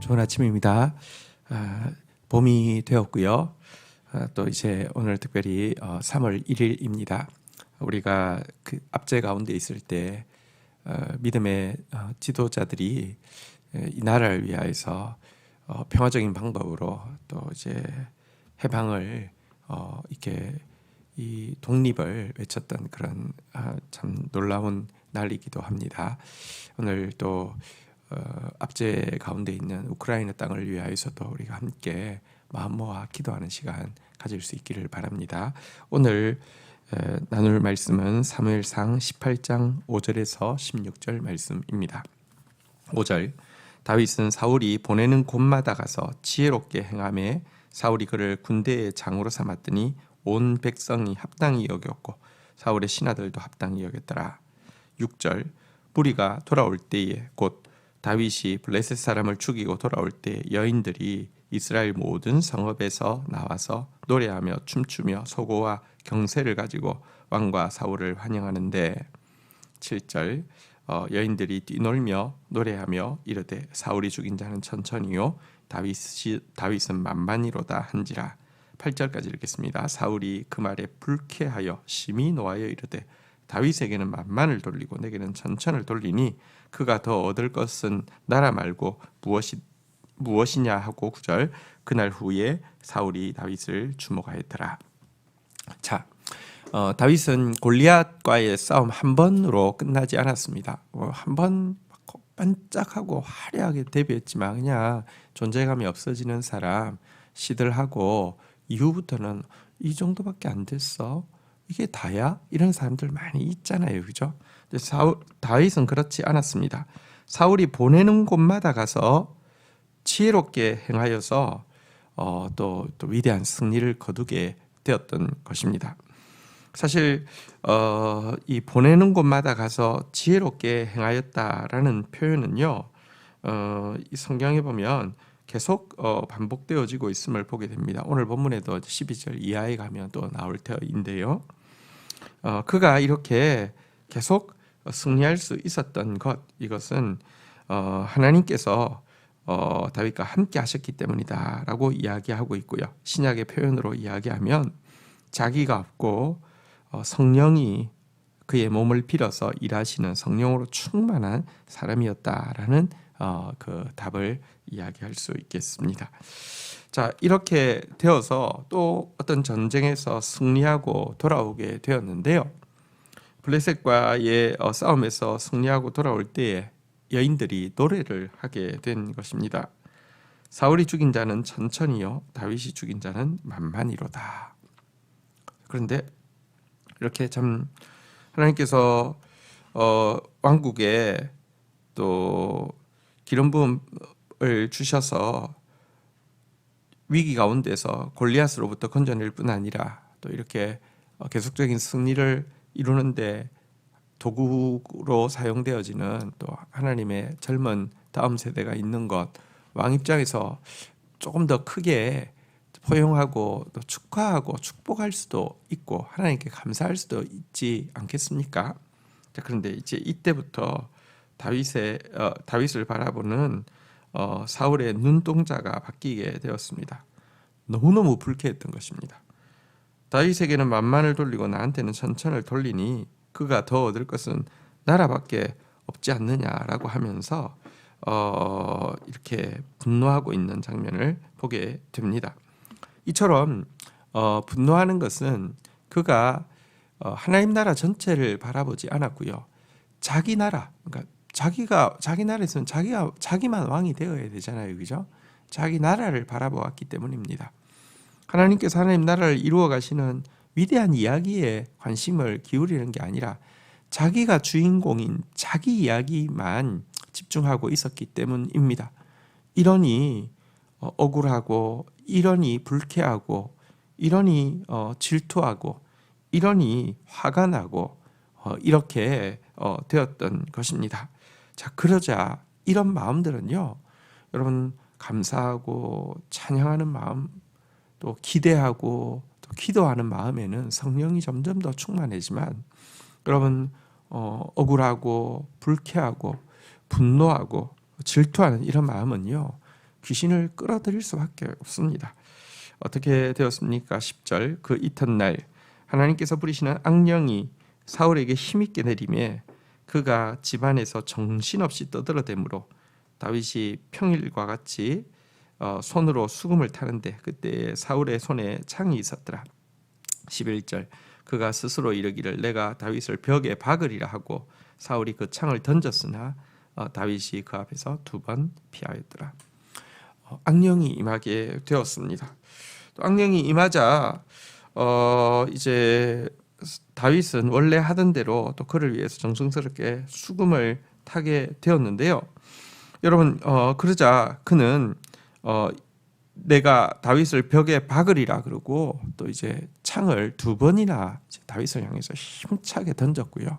좋은 아침입니다. 봄이 되었고요. 또 이제 오늘 특별히 3월 1일입니다. 우리가 그 압제 가운데 있을 때 믿음의 지도자들이 이 나라를 위하여서 평화적인 방법으로 또 이제 해방을 이렇게 이 독립을 외쳤던 그런 참 놀라운 날이기도 합니다. 오늘 또 압제 가운데 있는 우크라이나 땅을 위하여서도 우리가 함께 마음 모아 기도하는 시간 가질 수 있기를 바랍니다. 오늘 나눌 말씀은 사무엘상 18장 5절에서 16절 말씀입니다. 5절 다윗은 사울이 보내는 곳마다 가서 지혜롭게 행하매 사울이 그를 군대의 장으로 삼았더니 온 백성이 합당히 여겼고 사울의 신하들도 합당히 여겼더라. 6절 무리가 돌아올 때에 곧 다윗이 블레셋 사람을 죽이고 돌아올 때 여인들이 이스라엘 모든 성읍에서 나와서 노래하며 춤추며 소고와 경세를 가지고 왕과 사울을 환영하는데 7절 여인들이 뛰놀며 노래하며 이르되 사울이 죽인 자는 천천히요 다윗은 만만히로다 한지라. 8절까지 읽겠습니다. 사울이 그 말에 불쾌하여 심히 노하여 이르되 다윗에게는 만만을 돌리고 내게는 천천을 돌리니 그가 더 얻을 것은 나라 말고 무엇이냐 하고 9절 그날 후에 사울이 다윗을 주목하였더라. 자, 다윗은 골리앗과의 싸움 한 번으로 끝나지 않았습니다. 한 번 반짝하고 화려하게 데뷔했지만 그냥 존재감이 없어지는 사람 시들하고 이후부터는 이 정도밖에 안 됐어. 이게 다야? 이런 사람들 많이 있잖아요. 그죠? 다윗은 그렇지 않았습니다. 사울이 보내는 곳마다 가서 지혜롭게 행하여서 또 위대한 승리를 거두게 되었던 것입니다. 사실 이 보내는 곳마다 가서 지혜롭게 행하였다라는 표현은요, 이 성경에 보면 계속 반복되어지고 있음을 보게 됩니다. 오늘 본문에도 12절 이하에 가면 또 나올 터인데요. 그가 이렇게 계속 승리할 수 있었던 이것은 하나님께서 다윗과 함께 하셨기 때문이다라고 이야기하고 있고요. 신약의 표현으로 이야기하면 자기가 없고 성령이 그의 몸을 빌어서 일하시는 성령으로 충만한 사람이었다라는 그 답을 이야기할 수 있겠습니다. 자, 이렇게 되어서 또 어떤 전쟁에서 승리하고 돌아오게 되었는데요. 블레셋과의 싸움에서 승리하고 돌아올 때에 여인들이 노래를 하게 된 것입니다. 사울이 죽인 자는 천천히요 다윗이 죽인 자는 만만히로다. 그런데 이렇게 참 하나님께서 왕국에 또 기름 부음을 주셔서 위기 가운데서 골리앗으로부터 건져낼 뿐 아니라 또 이렇게 계속적인 승리를 이루는데 도구로 사용되어지는 또 하나님의 젊은 다음 세대가 있는 것, 왕 입장에서 조금 더 크게 포용하고 또 축하하고 축복할 수도 있고 하나님께 감사할 수도 있지 않겠습니까? 자, 그런데 이제 이때부터 다윗을 바라보는 사울의 눈동자가 바뀌게 되었습니다. 너무너무 불쾌했던 것입니다. 다윗에게는 만만을 돌리고 나한테는 천천을 돌리니 그가 더 얻을 것은 나라밖에 없지 않느냐라고 하면서 이렇게 분노하고 있는 장면을 보게 됩니다. 이처럼 분노하는 것은 그가 하나님 나라 전체를 바라보지 않았고요. 자기 나라, 그러니까 자기 나라에서는 자기만 왕이 되어야 되잖아요, 그죠? 자기 나라를 바라보았기 때문입니다. 하나님께서 하나님 나라를 이루어 가시는 위대한 이야기에 관심을 기울이는 게 아니라 자기가 주인공인 자기 이야기만 집중하고 있었기 때문입니다. 이러니 억울하고 이러니 불쾌하고 이러니 질투하고 이러니 화가 나고 이렇게 되었던 것입니다. 자, 그러자 이런 마음들은요, 여러분 감사하고 찬양하는 마음, 또 기대하고 또 기도하는 마음에는 성령이 점점 더 충만해지만 여러분 억울하고 불쾌하고 분노하고 질투하는 이런 마음은요, 귀신을 끌어들일 수밖에 없습니다. 어떻게 되었습니까? 10절 그 이튿날 하나님께서 부리시는 악령이 사울에게 힘있게 내리매 그가 집안에서 정신없이 떠들어대므로 다윗이 평일과 같이 손으로 수금을 타는데 그때 사울의 손에 창이 있었더라. 11절 그가 스스로 이르기를 내가 다윗을 벽에 박으리라 하고 사울이 그 창을 던졌으나 다윗이 그 앞에서 2번 피하였더라. 악령이 임하게 되었습니다. 또 악령이 임하자 이제 다윗은 원래 하던 대로 또 그를 위해서 정성스럽게 수금을 타게 되었는데요. 여러분 그러자 그는 내가 다윗을 벽에 박으리라 그러고 또 이제 창을 2번이나 다윗을 향해서 힘차게 던졌고요.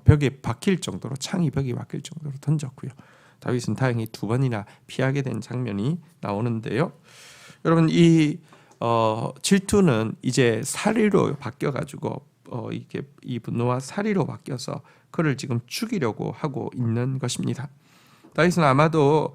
벽에 박힐 정도로 창이 벽에 박힐 정도로 던졌고요. 다윗은 다행히 2번이나 피하게 된 장면이 나오는데요. 여러분 이 질투는 이제 살이로 바뀌어 가지고 이게 이 분노와 살이로 바뀌어서 그를 지금 죽이려고 하고 있는 것입니다. 다윗은 아마도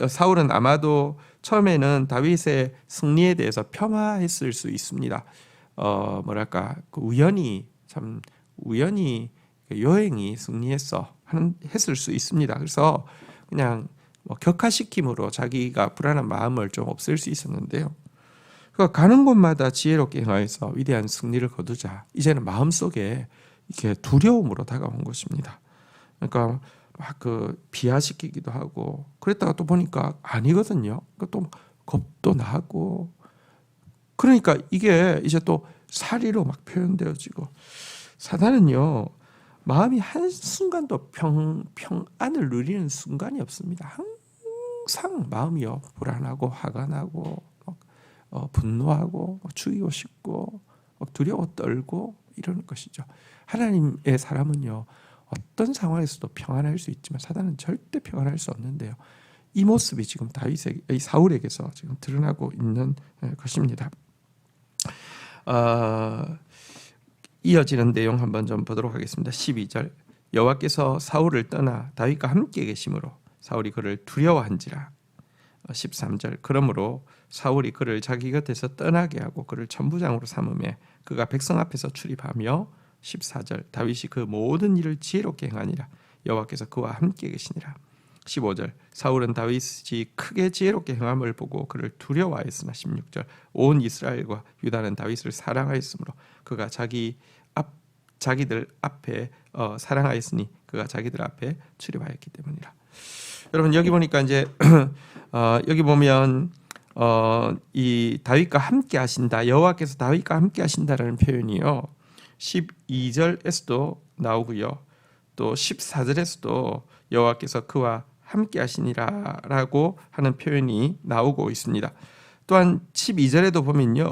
사울은 아마도 처음에는 다윗의 승리에 대해서 폄하했을 수 있습니다. 뭐랄까 그 우연히 여행이 승리했어 했을 수 있습니다. 그래서 그냥 격화시킴으로 자기가 불안한 마음을 좀 없앨 수 있었는데요. 그러니까 가는 곳마다 지혜롭게 행하여서 위대한 승리를 거두자. 이제는 마음속에 이렇게 두려움으로 다가온 것입니다. 그러니까 막 비하시키기도 하고 그랬다가 또 보니까 아니거든요. 그러니까 또 겁도 나고 그러니까 이게 이제 또 살이로 막 표현되어지고 사단은요 마음이 한순간도 평안을 누리는 순간이 없습니다. 항상 마음이요 불안하고 화가 나고 분노하고 죽이고 싶고 두려워 떨고 이러는 것이죠. 하나님의 사람은요 어떤 상황에서도 평안할 수 있지만 사단은 절대 평안할 수 없는데요. 이 모습이 지금 사울에게서 지금 드러나고 있는 것입니다. 이어지는 내용 한번 좀 보도록 하겠습니다. 12절 여호와께서 사울을 떠나 다윗과 함께 계심으로 사울이 그를 두려워한지라. 13절 그러므로 사울이 그를 자기 곁에서 떠나게 하고 그를 천부장으로 삼음에 그가 백성 앞에서 출입하며 14절 다윗이 그 모든 일을 지혜롭게 행하니라 여호와께서 그와 함께 계시니라. 15절 사울은 다윗이 크게 지혜롭게 행함을 보고 그를 두려워하였으나 16절 온 이스라엘과 유다는 다윗을 사랑하였으므로 그가 자기들 앞에 사랑하였으니 그가 자기들 앞에 출입하였기 때문이라. 여러분 여기 보니까 이제 여기 보면 이 다윗과 함께 하신다 여호와께서 다윗과 함께 하신다라는 표현이요 12절에서도 나오고요 또 14절에서도 여호와께서 그와 함께 하시니라라고 하는 표현이 나오고 있습니다. 또한 12절에도 보면요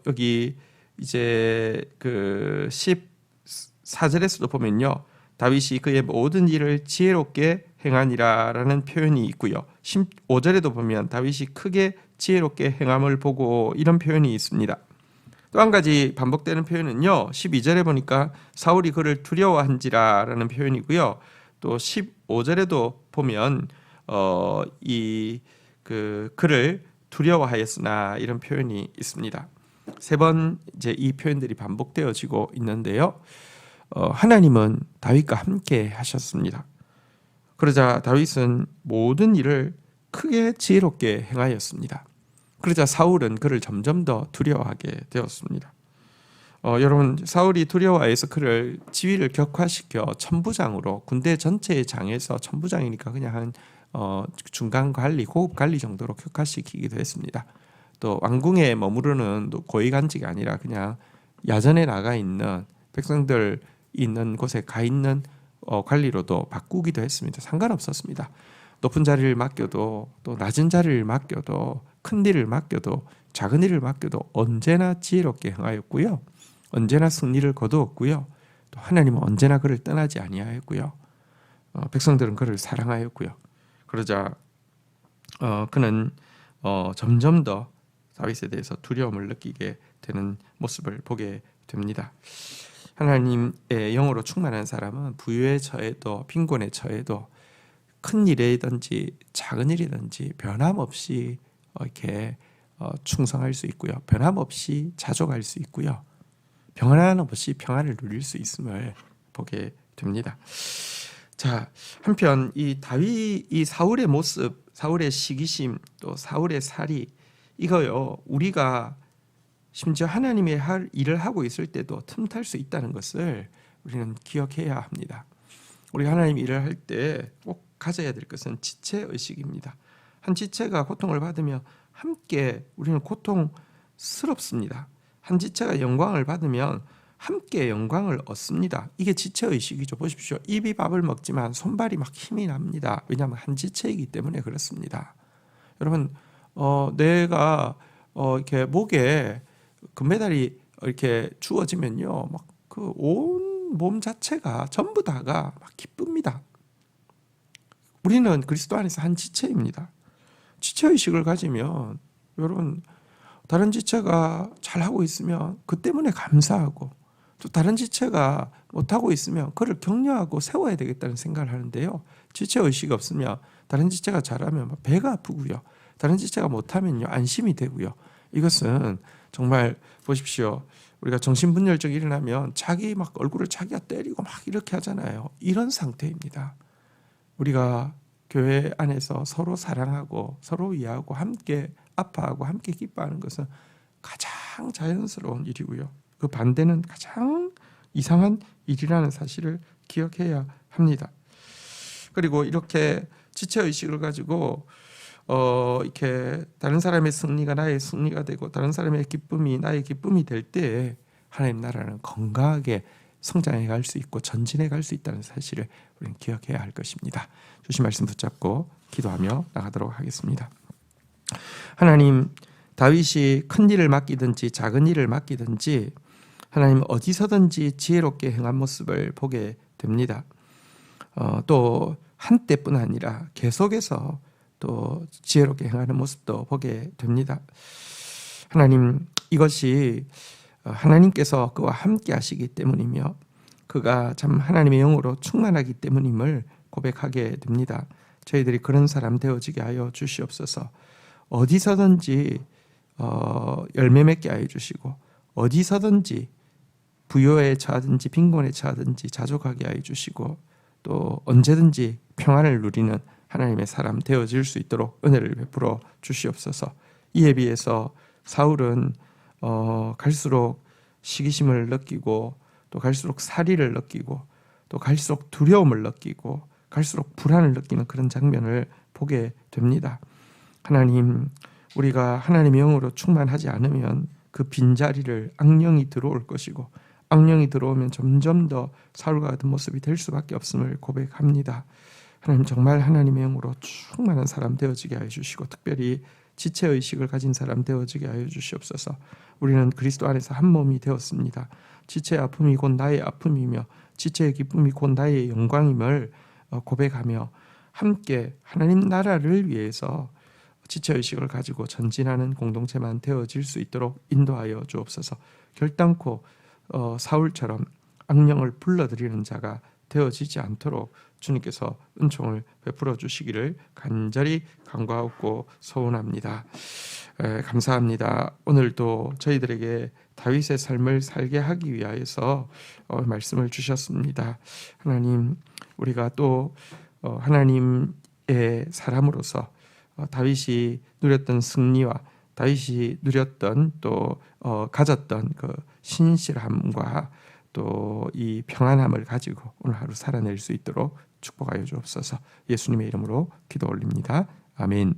여기 이제 그 14절에서도 보면요 다윗이 그의 모든 일을 지혜롭게 행하니라라는 표현이 있고요. 15절에도 보면 다윗이 크게 지혜롭게 행함을 보고 이런 표현이 있습니다. 또 한 가지 반복되는 표현은요. 12절에 보니까 사울이 그를 두려워한지라라는 표현이고요. 또 15절에도 보면 그를 두려워하였으나 이런 표현이 있습니다. 3번 이제 이 표현들이 반복되어지고 있는데요. 하나님은 다윗과 함께 하셨습니다. 그러자 다윗은 모든 일을 크게 지혜롭게 행하였습니다. 그러자 사울은 그를 점점 더 두려워하게 되었습니다. 여러분 사울이 두려워해서 그를 지위를 격화시켜 천부장으로 군대 전체의 장에서 천부장이니까 그냥 한 중간 관리, 고급 관리 정도로 격화시키기도 했습니다. 또 왕궁에 머무르는 고위관직이 아니라 그냥 야전에 나가 있는 백성들 있는 곳에 가 있는 관리로도 바꾸기도 했습니다. 상관없었습니다. 높은 자리를 맡겨도 또 낮은 자리를 맡겨도 큰 일을 맡겨도 작은 일을 맡겨도 언제나 지혜롭게 행하였고요. 언제나 승리를 거두었고요. 또 하나님은 언제나 그를 떠나지 아니하였고요. 백성들은 그를 사랑하였고요. 그러자 그는 점점 더 다윗에 대해서 두려움을 느끼게 되는 모습을 보게 됩니다. 하나님의 영으로 충만한 사람은 부유에 처해도 빈곤에 처해도 큰 일이든지 작은 일이든지 변함없이 이렇게 충성할 수 있고요. 변함없이 자족할 수 있고요. 변함없이 평안을 누릴 수 있음을 보게 됩니다. 자, 한편 이 다윗, 이 사울의 모습, 사울의 시기심, 또 사울의 살이 이거요. 우리가 심지어 하나님의 할 일을 하고 있을 때도 틈탈 수 있다는 것을 우리는 기억해야 합니다. 우리가 하나님 일을 할 때 꼭 가져야 될 것은 지체의식입니다. 한 지체가 고통을 받으면 함께 우리는 고통스럽습니다. 한 지체가 영광을 받으면 함께 영광을 얻습니다. 이게 지체의식이죠. 보십시오. 입이 밥을 먹지만 손발이 막 힘이 납니다. 왜냐하면 한 지체이기 때문에 그렇습니다. 여러분, 내가 이렇게 목에 금메달이 이렇게 주어지면요, 막 그 온 몸 자체가 전부 다가 막 기쁩니다. 우리는 그리스도 안에서 한 지체입니다. 지체의식을 가지면 여러분, 다른 지체가 잘하고 있으면 그 때문에 감사하고, 또 다른 지체가 못하고 있으면 그를 격려하고 세워야 되겠다는 생각을 하는데요. 지체의식이 없으면 다른 지체가 잘하면 배가 아프고요. 다른 지체가 못하면요, 안심이 되고요. 이것은 정말 보십시오. 우리가 정신분열증이 일어나면 자기 막 얼굴을 자기가 때리고 막 이렇게 하잖아요. 이런 상태입니다. 우리가 교회 안에서 서로 사랑하고 서로 위하고 함께 아파하고 함께 기뻐하는 것은 가장 자연스러운 일이고요. 그 반대는 가장 이상한 일이라는 사실을 기억해야 합니다. 그리고 이렇게 지체의식을 가지고 이렇게 다른 사람의 승리가 나의 승리가 되고 다른 사람의 기쁨이 나의 기쁨이 될 때 하나님 나라는 건강하게 성장해 갈 수 있고 전진해 갈 수 있다는 사실을 우리는 기억해야 할 것입니다. 주신 말씀 붙잡고 기도하며 나가도록 하겠습니다. 하나님, 다윗이 큰 일을 맡기든지 작은 일을 맡기든지 하나님 어디서든지 지혜롭게 행한 모습을 보게 됩니다. 또 한때뿐 아니라 계속해서 또 지혜롭게 행하는 모습도 보게 됩니다. 하나님, 이것이 하나님께서 그와 함께 하시기 때문이며 그가 참 하나님의 영으로 충만하기 때문임을 고백하게 됩니다. 저희들이 그런 사람 되어지게 하여 주시옵소서. 어디서든지 열매 맺게 하여 주시고 어디서든지 부요에 처하든지 빈곤에 처하든지 자족하게 하여 주시고 또 언제든지 평안을 누리는 하나님의 사람 되어질 수 있도록 은혜를 베풀어 주시옵소서. 이에 비해서 사울은 갈수록 시기심을 느끼고 또 갈수록 살이를 느끼고 또 갈수록 두려움을 느끼고 갈수록 불안을 느끼는 그런 장면을 보게 됩니다. 하나님, 우리가 하나님의 영으로 충만하지 않으면 그 빈자리를 악령이 들어올 것이고 악령이 들어오면 점점 더 사울과 같은 모습이 될 수밖에 없음을 고백합니다. 하나님, 정말 하나님의 영으로 충만한 사람 되어지게 하여 주시고 특별히 지체의식을 가진 사람 되어지게 하여 주시옵소서. 우리는 그리스도 안에서 한 몸이 되었습니다. 지체의 아픔이 곧 나의 아픔이며 지체의 기쁨이 곧 나의 영광임을 고백하며 함께 하나님 나라를 위해서 지체의식을 가지고 전진하는 공동체만 되어질 수 있도록 인도하여 주옵소서. 결단코 사울처럼 악령을 불러들이는 자가 되어지지 않도록 주님께서 은총을 베풀어 주시기를 간절히 간구하고 소원합니다. 감사합니다. 오늘도 저희들에게 다윗의 삶을 살게 하기 위하여서 말씀을 주셨습니다. 하나님, 우리가 또 하나님의 사람으로서 다윗이 누렸던 승리와 다윗이 누렸던 또 가졌던 그 신실함과 또 이 평안함을 가지고 오늘 하루 살아낼 수 있도록 축복하여 주옵소서. 예수님의 이름으로 기도 올립니다. 아멘.